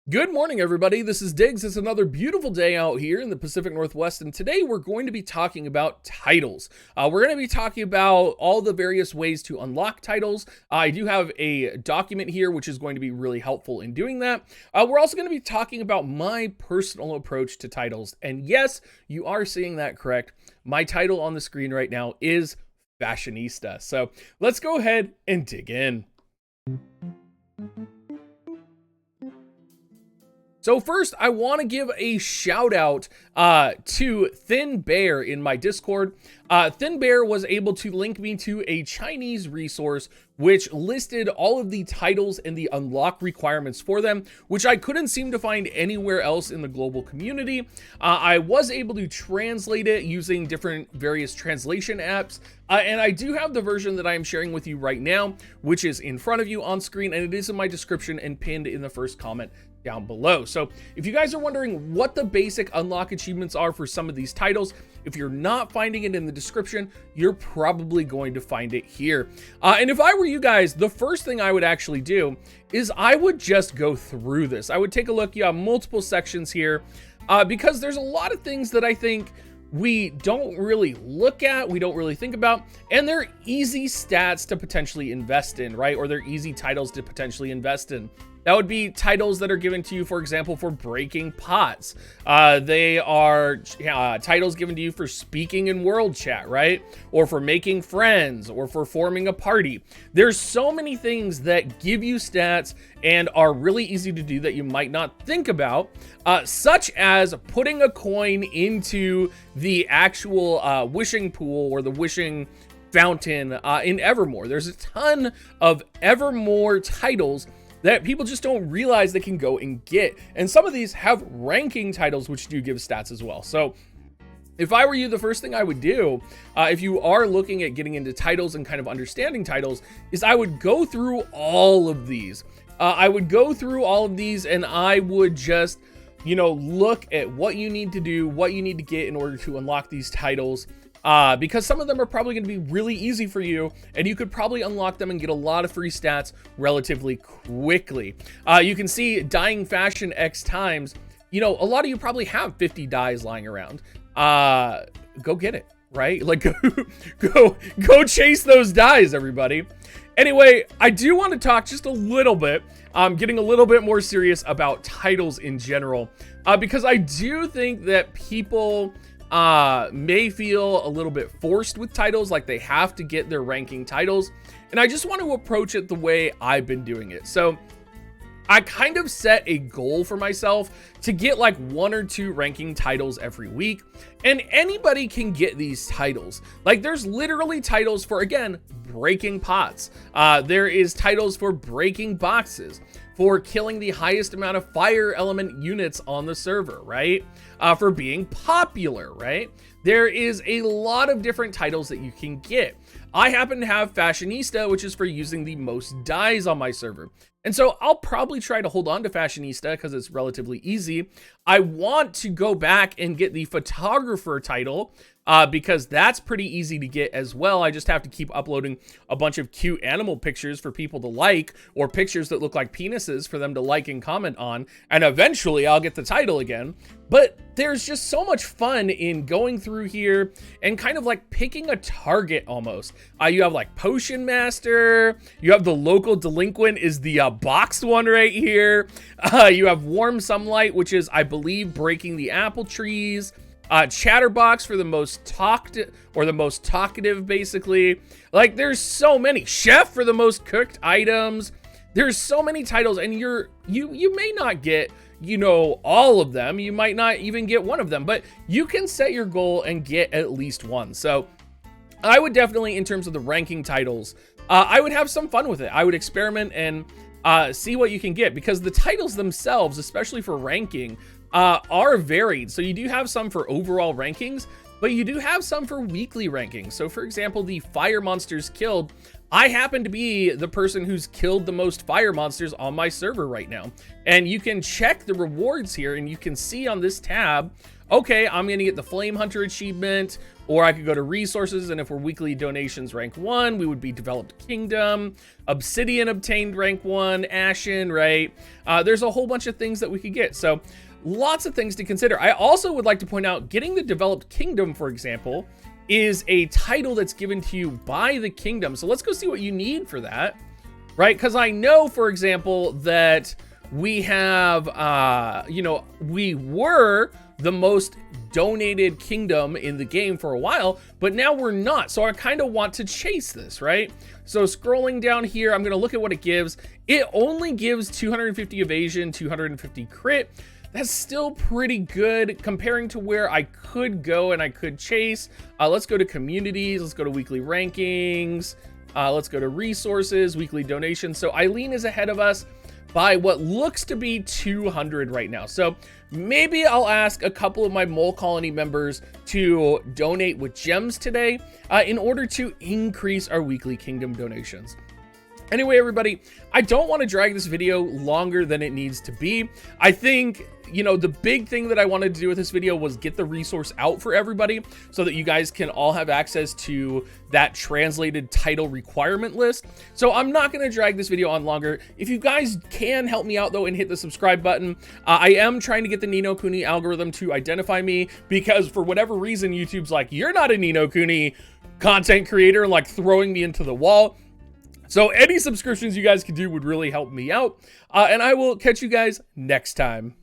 Good morning, everybody. This is Diggs. It's another beautiful day out here in the Pacific Northwest, and today we're going to be talking about titles. We're going to be talking about all the various ways to unlock titles. I do have a document here which is going to be really helpful in doing that. We're also going to be talking about my personal approach to titles, and yes, you are seeing that correct. My title on the screen right now is Fashionista. So let's go ahead and dig in. So first, I want to give a shout out to Thin Bear in my Discord. Thin Bear was able to link me to a Chinese resource which listed all of the titles and the unlock requirements for them, which I couldn't seem to find anywhere else in the global community. I was able to translate it using different various translation apps, and I do have the version that I am sharing with you right now, which is in front of you on screen, and it is in my description and pinned in the first comment down below. So if you guys are wondering what the basic unlock achievements are for some of these titles, if you're not finding it in the description, you're probably going to find it here. And if I were you guys, the first thing I would actually do is I would just go through this. I would take a look. You have multiple sections here because there's a lot of things that I think we don't really look at, we don't really think about, and they're easy stats to potentially invest in, right? Or they're easy titles to potentially invest in. That would be titles that are given to you, for example, for breaking pots. They are titles given to you for speaking in world chat, right? Or for making friends, or for forming a party. There's so many things that give you stats and are really easy to do that you might not think about, such as putting a coin into the actual wishing pool or the wishing fountain in Evermore. There's a ton of Evermore titles that people just don't realize they can go and get. And some of these have ranking titles, which do give stats as well. So if I were you, the first thing I would do, if you are looking at getting into titles and kind of understanding titles, is I would go through all of these. I would go through all of these and I would just, look at what you need to do, what you need to get in order to unlock these titles. Because some of them are probably going to be really easy for you, and you could probably unlock them and get a lot of free stats relatively quickly. You can see dying fashion X times. A lot of you probably have 50 dyes lying around. Go get it, right? Like, go chase those dyes, everybody. Anyway, I do want to talk just a little bit, getting a little bit more serious about titles in general, because I do think that people may feel a little bit forced with titles, like they have to get their ranking titles, and I just want to approach it the way I've been doing it. So I kind of set a goal for myself to get like 1 or 2 ranking titles every week, and anybody can get these titles. Like, there's literally titles for, again, breaking pots. There is titles for breaking boxes, for killing the highest amount of fire element units on the server, right? For being popular, right? There is a lot of different titles that you can get. I happen to have Fashionista, which is for using the most dyes on my server. And so I'll probably try to hold on to Fashionista because it's relatively easy. I want to go back and get the photographer title because that's pretty easy to get as well. I just have to keep uploading a bunch of cute animal pictures for people to like, or pictures that look like penises for them to like and comment on, and eventually I'll get the title again. But there's just so much fun in going through here and kind of like picking a target almost. You have like Potion Master, you have the local delinquent is the boxed one right here. You have Warm Sunlight, which is, I believe, breaking the apple trees. Chatterbox for the most talked, or the most talkative, basically. Like, there's so many. Chef for the most cooked items. There's so many titles, and you may not get, all of them. You might not even get one of them, but you can set your goal and get at least one. So I would definitely, in terms of the ranking titles, I would have some fun with it. I would experiment and see what you can get, because the titles themselves, especially for ranking, are varied. So you do have some for overall rankings, but you do have some for weekly rankings. So for example, the fire monsters killed, I happen to be the person who's killed the most fire monsters on my server right now. And you can check the rewards here, and you can see on this tab, okay, I'm gonna get the Flame Hunter achievement, Or I could go to resources, and if we're weekly donations rank 1, we would be developed kingdom. Obsidian obtained rank 1, Ashen, right? There's a whole bunch of things that we could get. So lots of things to consider. I also would like to point out, getting the developed kingdom, for example, is a title that's given to you by the kingdom. So let's go see what you need for that, right? Because I know, for example, that we have, you know, we were the most donated kingdom in the game for a while, but now we're not. So I kind of want to chase this, right? So scrolling down here, I'm going to look at what it gives. It only gives 250 evasion, 250 crit. That's still pretty good comparing to where I could go and I could chase. Let's go to communities. Let's go to weekly rankings. Let's go to resources, weekly donations. So Eileen is ahead of us by what looks to be 200 right now. So maybe I'll ask a couple of my mole colony members to donate with gems today in order to increase our weekly kingdom donations. Anyway, everybody, I don't want to drag this video longer than it needs to be. I think, you know, the big thing that I wanted to do with this video was get the resource out for everybody so that you guys can all have access to that translated title requirement list. So I'm not going to drag this video on longer. If you guys can help me out, though, and hit the subscribe button, I am trying to get the Ni no Kuni algorithm to identify me, because for whatever reason, YouTube's like, you're not a Ni no Kuni content creator, and like throwing me into the wall. So any subscriptions you guys can do would really help me out. And I will catch you guys next time.